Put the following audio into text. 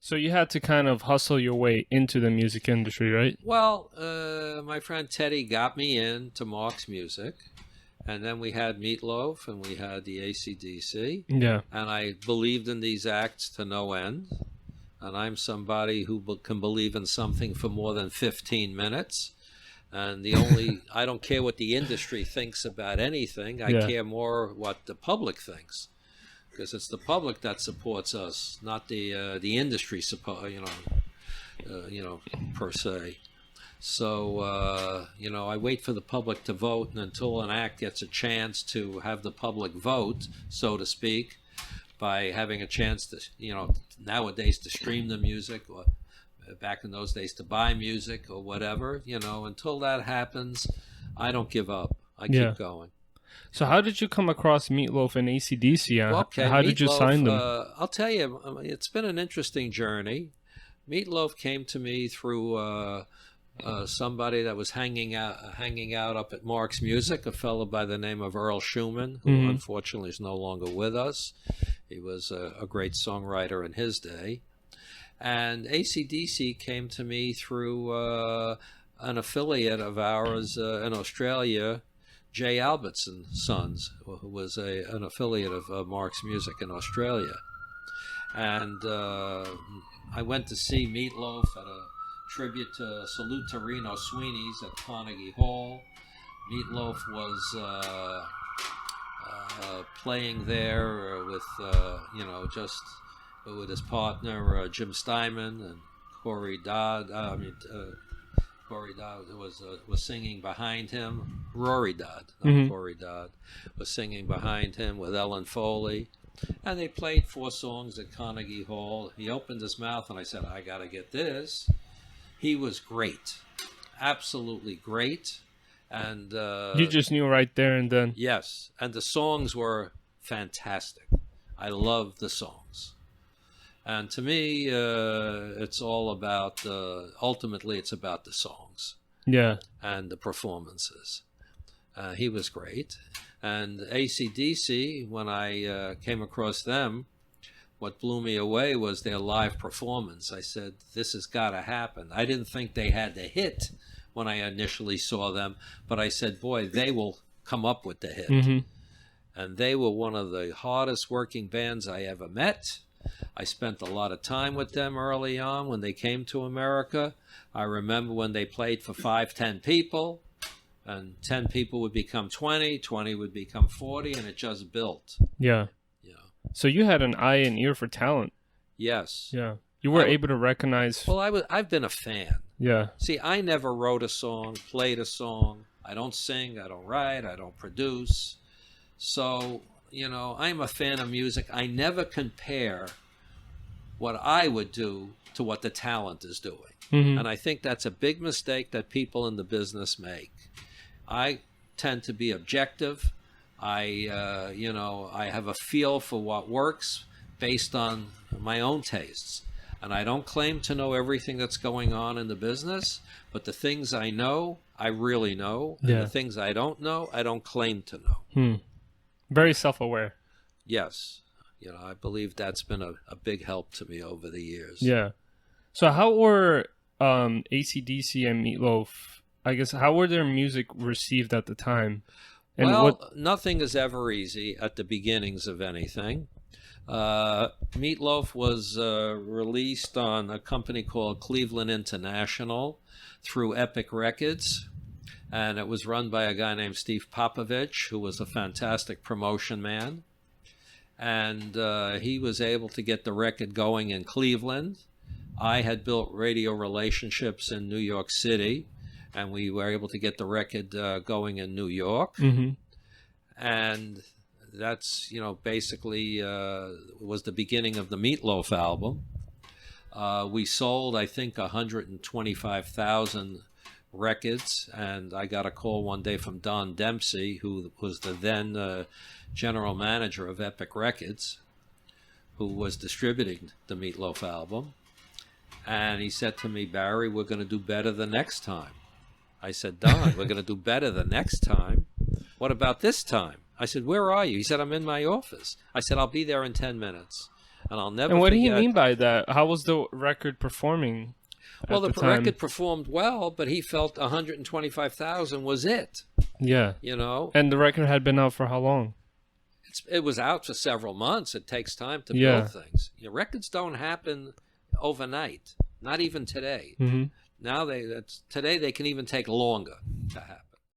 So you had to kind of hustle your way into the music industry, right? Well, my friend Teddy got me into Mark's music, and then we had Meatloaf and we had the AC/DC, Yeah. and I believed in these acts to no end. And I'm somebody who can believe in something for more than 15 minutes. And I don't care what the industry thinks about anything. I care more what the public thinks, because it's the public that supports us, not the industry, per se. So, I wait for the public to vote, and until an act gets a chance to have the public vote, so to speak, by having a chance to, nowadays to stream the music, or back in those days to buy music or whatever, until that happens, I don't give up. I keep going. So how did you come across Meatloaf and AC/DC? Okay, how did you sign them? I'll tell you, it's been an interesting journey. Meatloaf came to me through somebody that was hanging out up at Mark's Music, a fellow by the name of Earl Schumann, who unfortunately is no longer with us. He was a great songwriter in his day. And AC/DC came to me through an affiliate of ours in Australia, Jay Albert's and Sons, who was an affiliate of Mark's Music in Australia. And I went to see Meatloaf at a tribute to Salute to Reno Sweeney's at Carnegie Hall. Meatloaf was playing there with, just with his partner, Jim Steinman, and Corey Dodd. Corey Dodd was singing behind him. Rory Dodd, not Corey Dodd, was singing behind him with Ellen Foley. And they played 4 songs at Carnegie Hall. He opened his mouth, and I said, I got to get this. He was great. Absolutely great. And you just knew right there and then. Yes. And the songs were fantastic. I love the songs. And to me, it's all about, ultimately, it's about the songs. Yeah. And the performances. He was great. And AC/DC, when I came across them, what blew me away was their live performance. I said, this has got to happen. I didn't think they had the hit when I initially saw them, but I said, boy, they will come up with the hit. And they were one of the hardest working bands I ever met. I spent a lot of time with them early on when they came to America. I remember when they played for 5-10 people, and 10 people would become 20, 20 would become 40, and it just built. Yeah. So you had an eye and ear for talent. Yes. Yeah. You were able to recognize. Well, I've been a fan. Yeah. See, I never wrote a song, played a song. I don't sing, I don't write, I don't produce. So, I'm a fan of music. I never compare what I would do to what the talent is doing. And I think that's a big mistake that people in the business make. I tend to be objective. I have a feel for what works based on my own tastes. And I don't claim to know everything that's going on in the business, but the things I know, I really know. And the things I don't know, I don't claim to know. Very self-aware. Yes. I believe that's been a big help to me over the years. Yeah. So how were AC/DC and Meatloaf, I guess, how were their music received at the time? And nothing is ever easy at the beginnings of anything. Meatloaf was released on a company called Cleveland International through Epic Records, and it was run by a guy named Steve Popovich, who was a fantastic promotion man. And he was able to get the record going in Cleveland. I had built radio relationships in New York City, and we were able to get the record going in New York. And that's, basically was the beginning of the Meatloaf album. We sold, I think, 125,000 records, and I got a call one day from Don Dempsey, who was the then general manager of Epic Records, who was distributing the Meatloaf album. And he said to me, Barry, we're going to do better the next time. I said, Don, we're going to do better the next time. What about this time? I said, where are you? He said, I'm in my office. I said, I'll be there in 10 minutes. And I'll never And what forget. do you mean by that? How was the record performing? Well, at the time? record performed well, but he felt 125,000 was it. Yeah. You know? And the record had been out for how long? It was out for several months. It takes time to Yeah. build things. Records don't happen overnight, not even today. Mm-hmm. Now today they can even take longer to happen.